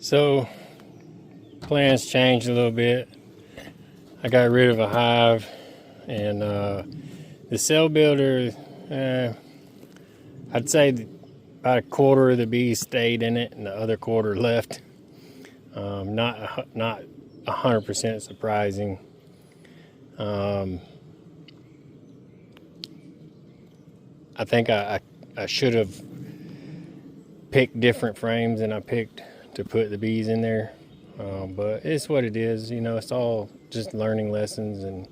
So plans changed a little bit. I got rid of a hive, and the cell builder, I'd say about a quarter of the bees stayed in it and the other quarter left. Not 100% surprising. I think I should have picked different frames than I picked to put the bees in there. But it's what it is, you know. It's all just learning lessons and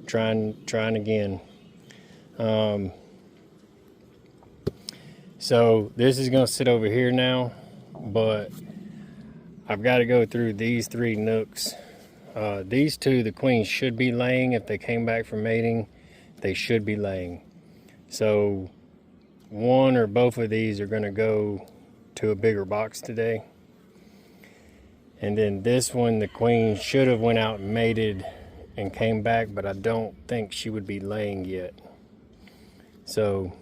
trying again. So this is gonna sit over here now, but I've got to go through these three nooks. These two, the queens should be laying. If they came back from mating, they should be laying. So one or both of these are gonna go to a bigger box today. And then this one, the queen should have went out and mated and came back, but I don't think she would be laying yet. So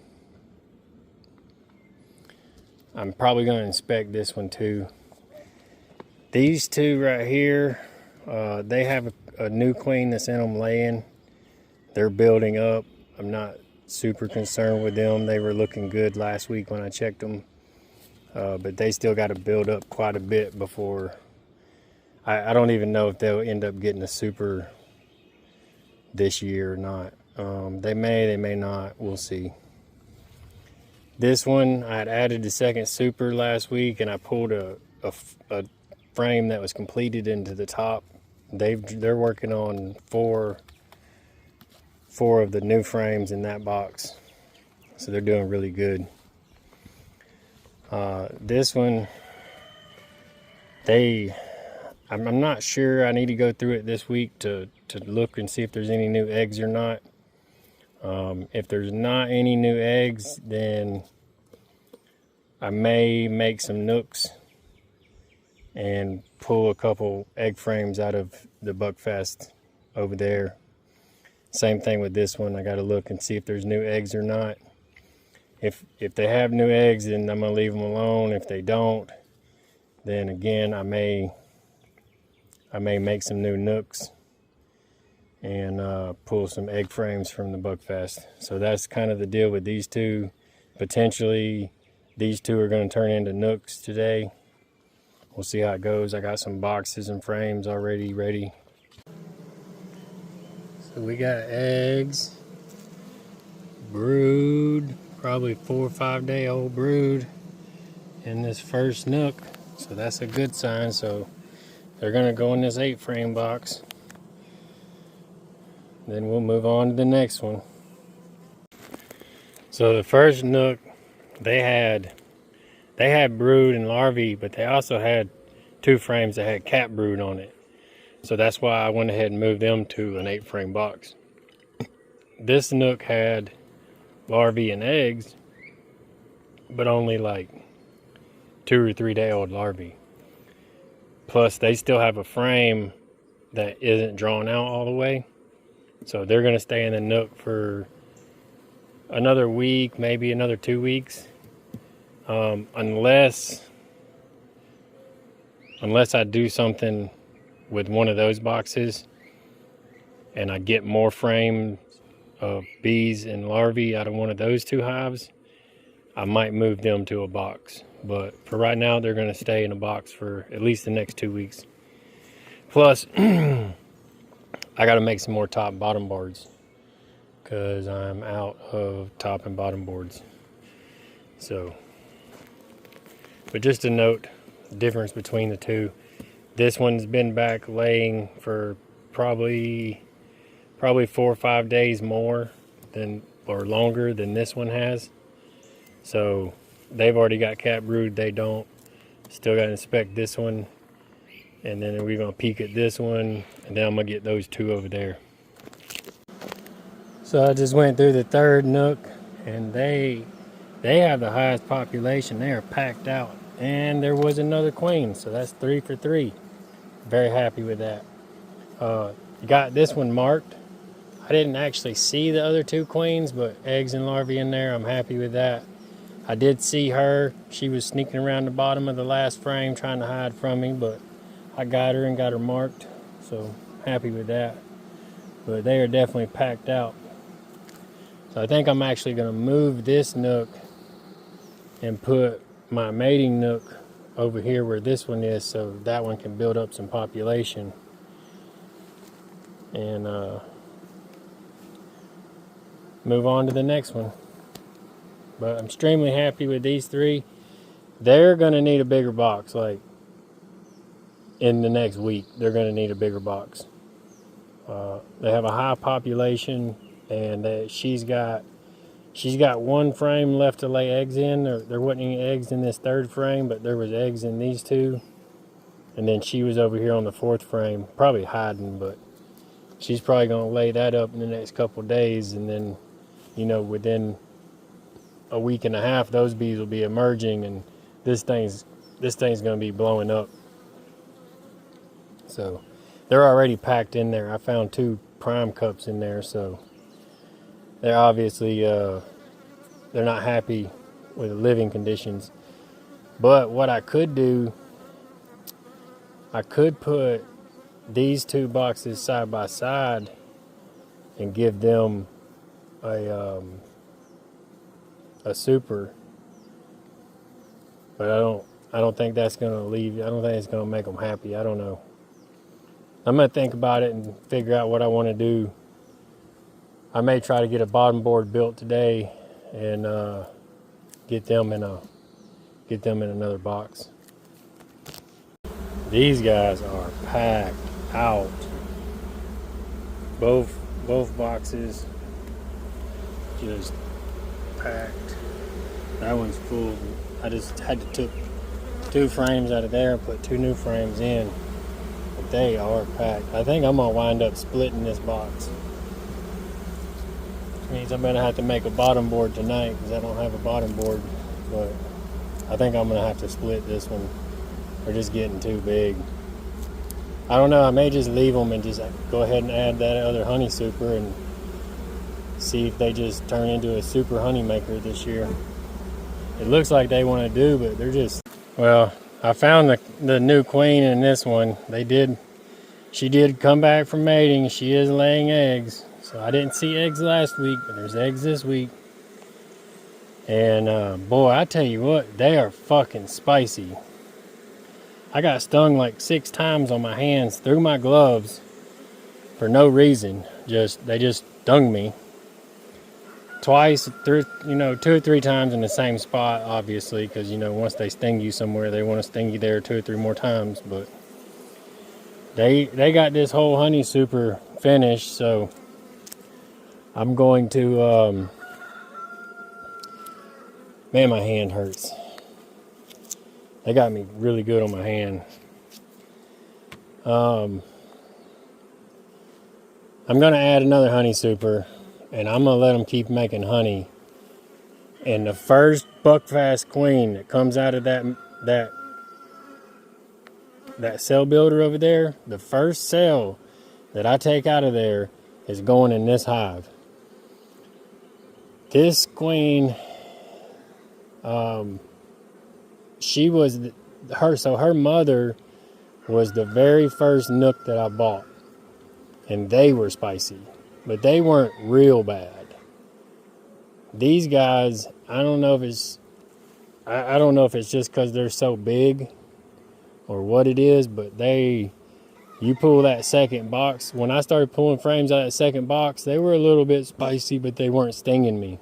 I'm probably going to inspect this one too. These two right here, they have a new queen that's in them laying. They're building up. I'm not super concerned with them. They were looking good last week when I checked them. But they still got to build up quite a bit before... I don't even know if they'll end up getting a super this year or not. They may not. We'll see. This one, I had added the second super last week, and I pulled a frame that was completed into the top. They're working on four of the new frames in that box, so they're doing really good. This one, I'm not sure. I need to go through it this week to look and see if there's any new eggs or not. If there's not any new eggs, then I may make some nooks and pull a couple egg frames out of the Buckfast over there. Same thing with this one. I got to look and see if there's new eggs or not. If they have new eggs, then I'm gonna leave them alone. If they don't, then again I may make some new nooks and pull some egg frames from the Buckfast. So that's kind of the deal with these two. Potentially these two are going to turn into nooks today. We'll see how it goes. I got some boxes and frames already ready. So we got eggs, brood, probably 4 or 5 day old brood in this first nook. So that's a good sign. So they're going to go in this 8 frame box. Then we'll move on to the next one. So the first nook, they had brood and larvae, but they also had 2 frames that had cat brood on it. So that's why I went ahead and moved them to an 8 frame box. This nook had larvae and eggs, but only like 2 or 3 day old larvae. Plus they still have a frame that isn't drawn out all the way. So they're going to stay in the nook for another week, maybe another 2 weeks. Unless I do something with one of those boxes and I get more frames of bees and larvae out of one of those 2 hives, I might move them to a box. But for right now, they're going to stay in a box for at least the next 2 weeks. Plus, I got to make some more top and bottom boards because I'm out of top and bottom boards. So, but just to note the difference between the two. This one's been back laying for probably 4 or 5 days more than, or longer than this one has. So they've already got cat brood, they don't. Still got to inspect this one, and then we're gonna peek at this one, and then I'm gonna get those 2 over there. So I just went through the 3rd nook, and they have the highest population. They are packed out, and there was another queen, so that's 3 for 3. Very happy with that. Got this one marked. I didn't actually see the other 2 queens, but eggs and larvae in there. I'm happy with that. I did see her. She was sneaking around the bottom of the last frame trying to hide from me, but I got her and got her marked, so happy with that. But they are definitely packed out. So I think I'm actually going to move this nook and put my mating nook over here where this one is, so that one can build up some population. And move on to the next one. But I'm extremely happy with these three. They're going to need a bigger box. Like in the next week, they're going to need a bigger box. They have a high population, and she's got one frame left to lay eggs in. There wasn't any eggs in this third frame, but there was eggs in these two. And then she was over here on the fourth frame, probably hiding, but she's probably going to lay that up in the next couple days. And then, you know, within a week and a half, those bees will be emerging, and this thing's going to be blowing up. So they're already packed in there. I found 2 prime cups in there, so they're obviously they're not happy with the living conditions. But what I could do, I could put these 2 boxes side by side and give them a super, but I don't think that's going to I don't think it's going to make them happy. I don't know. I'm going to think about it and figure out what I want to do. I may try to get a bottom board built today and get them in another box. These guys are packed out. Both boxes just packed. That one's full. I just had to took 2 frames out of there and put 2 new frames in. But they are packed. I think I'm gonna wind up splitting this box. Which means I'm gonna have to make a bottom board tonight because I don't have a bottom board. But I think I'm gonna have to split this one. They're just getting too big. I don't know. I may just leave them and just go ahead and add that other honey super and see if they just turn into a super honey maker this year. It looks like they want to do, but they're just... Well, I found the new queen in this one. She did come back from mating. She is laying eggs. So I didn't see eggs last week, but there's eggs this week. And boy, I tell you what, they are fucking spicy. I got stung like 6 times on my hands through my gloves for no reason. They just stung me. Twice, 2 or 3 times in the same spot, obviously, because, once they sting you somewhere, they want to sting you there 2 or 3 more times. But they got this whole honey super finished, so I'm going to, man, my hand hurts. They got me really good on my hand. I'm going to add another honey super, and I'm going to let them keep making honey. And the first buckfast queen that comes out of that cell builder over there, the first cell that I take out of there is going in this hive. This queen, her mother was the very first nook that I bought, and they were spicy, but they weren't real bad. These guys, I don't know if it's just because they're so big or what it is, but you pull that second box. When I started pulling frames out of that second box, they were a little bit spicy, but they weren't stinging me.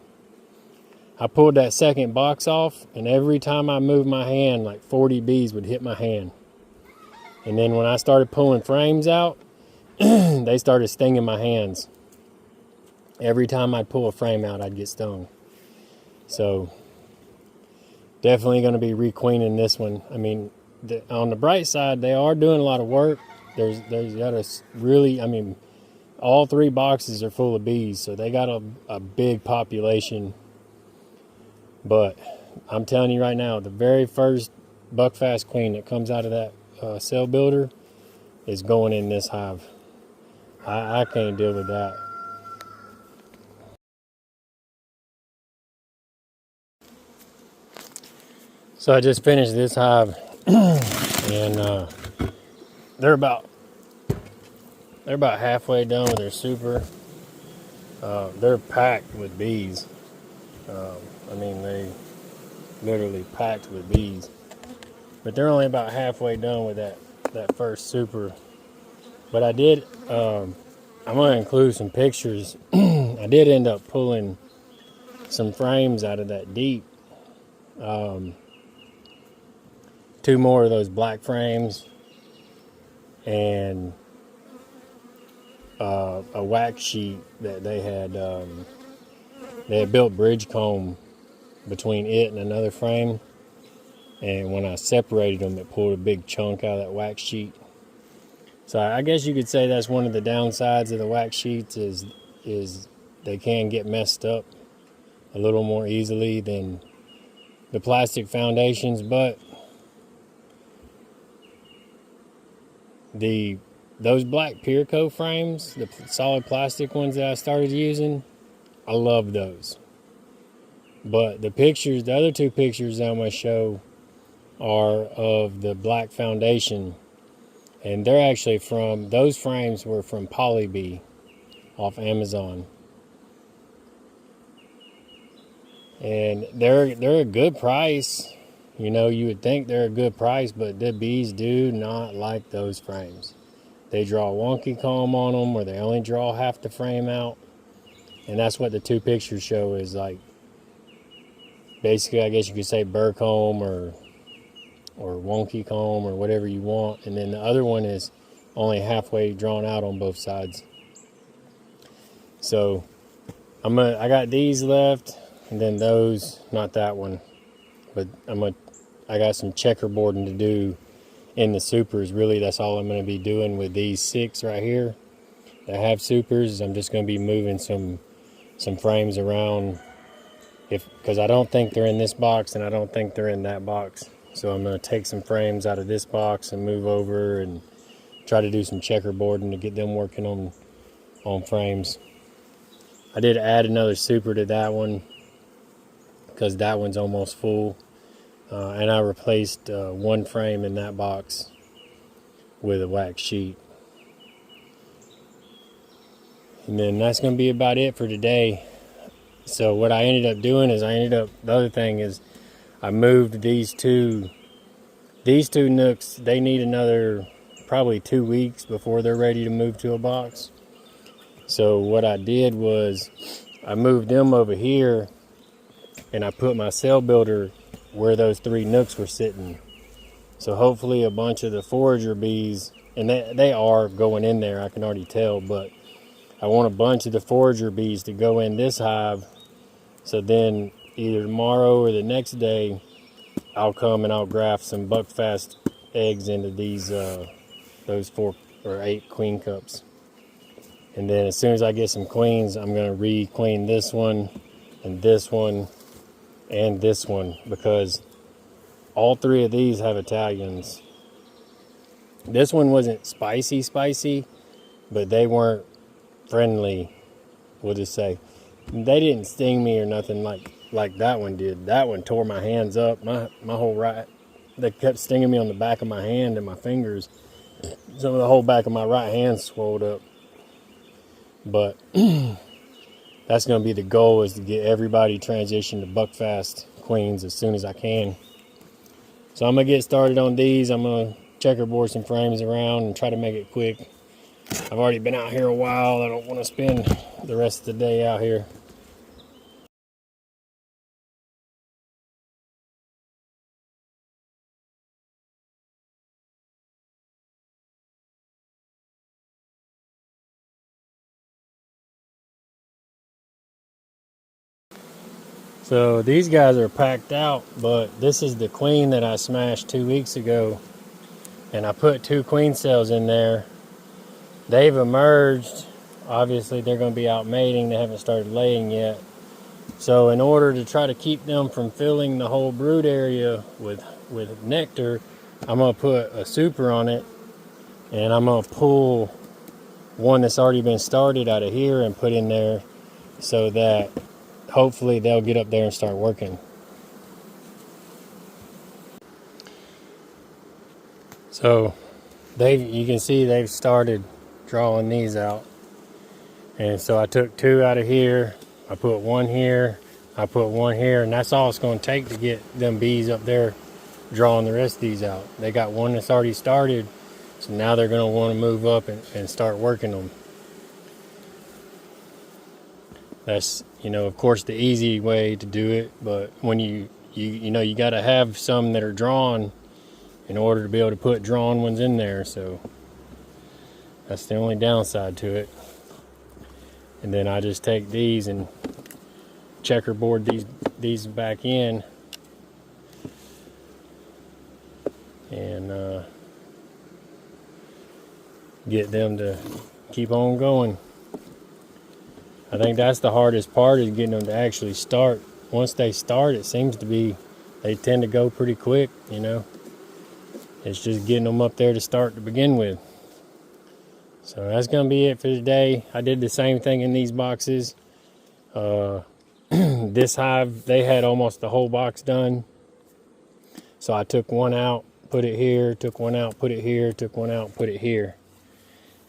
I pulled that second box off, and every time I moved my hand, like 40 bees would hit my hand. And then when I started pulling frames out, they started stinging my hands. Every time I'd pull a frame out, I'd get stung. So, definitely going to be requeening this one. I mean, on the bright side, they are doing a lot of work. There's got a really, all 3 boxes are full of bees, so they got a big population. But I'm telling you right now, the very first buckfast queen that comes out of that cell builder is going in this hive. I can't deal with that. So I just finished this hive, and they're about halfway done with their super. They're packed with bees. I mean, they literally packed with bees. But they're only about halfway done with that first super. But I did. I'm gonna include some pictures. I did end up pulling some frames out of that deep. Two more of those black frames, and a wax sheet that they had built bridge comb between it and another frame, and when I separated them, it pulled a big chunk out of that wax sheet. So I guess you could say that's one of the downsides of the wax sheets is they can get messed up a little more easily than the plastic foundations. But those black Pierco frames, the solid plastic ones that I started using, I love those. But the other two pictures that I'm going to show are of the black foundation. And they're actually those frames were from Polybee off Amazon. And they're a good price. You know, you would think they're a good price, but the bees do not like those frames. They draw wonky comb on them, or they only draw half the frame out. And that's what the two pictures show, is like, basically, I guess you could say burr comb or wonky comb or whatever you want. And then the other one is only halfway drawn out on both sides. So I got these left, and then those, not that one, but I got some checkerboarding to do in the supers. Really, that's all I'm going to be doing with these 6 right here that have supers. I'm just going to be moving some frames around, because I don't think they're in this box and I don't think they're in that box. So I'm going to take some frames out of this box and move over and try to do some checkerboarding to get them working on frames. I did add another super to that one because that one's almost full. And I replaced one frame in that box with a wax sheet. And then that's going to be about it for today. So what I ended up doing is the other thing is I moved these two nooks. They need another probably 2 weeks before they're ready to move to a box. So what I did was I moved them over here, and I put my cell builder where those 3 nooks were sitting. So hopefully a bunch of the forager bees, and they are going in there, I can already tell, but I want a bunch of the forager bees to go in this hive. So then either tomorrow or the next day, I'll come and I'll graft some buckfast eggs into those 4 or 8 queen cups. And then as soon as I get some queens, I'm going to re-queen this one and this one and this one, because all 3 of these have Italians. This one wasn't spicy, but they weren't friendly, we'll just say. They didn't sting me or nothing like that one did. That one tore my hands up, my whole right. They kept stinging me on the back of my hand and my fingers. Some of the whole back of my right hand swelled up. But that's going to be the goal, is to get everybody transitioned to buckfast queens as soon as I can. So I'm going to get started on these. I'm going to checkerboard some frames around and try to make it quick. I've already been out here a while. I don't want to spend the rest of the day out here. So these guys are packed out, but this is the queen that I smashed 2 weeks ago, and I put 2 queen cells in there. They've emerged. Obviously they're going to be out mating. They haven't started laying yet. So in order to try to keep them from filling the whole brood area with nectar, I'm going to put a super on it, and I'm going to pull one that's already been started out of here and put in there, so that hopefully they'll get up there and start working. So you can see they've started drawing these out. And so I took 2 out of here, I put 1 here, I put 1 here, and that's all it's going to take to get them bees up there drawing the rest of these out. They got 1 that's already started, so now they're going to want to move up and start working them. That's, of course, the easy way to do it, but when you got to have some that are drawn in order to be able to put drawn ones in there, so that's the only downside to it. And then I just take these and checkerboard these back in, and get them to keep on going. I think that's the hardest part, is getting them to actually start. Once they start, it seems to be, they tend to go pretty quick, It's just getting them up there to start to begin with. So that's going to be it for today. I did the same thing in these boxes. This hive, they had almost the whole box done. So I took 1 out, put it here, took 1 out, put it here, took 1 out, put it here.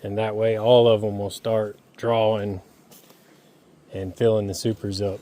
And that way all of them will start drawing and filling the supers up.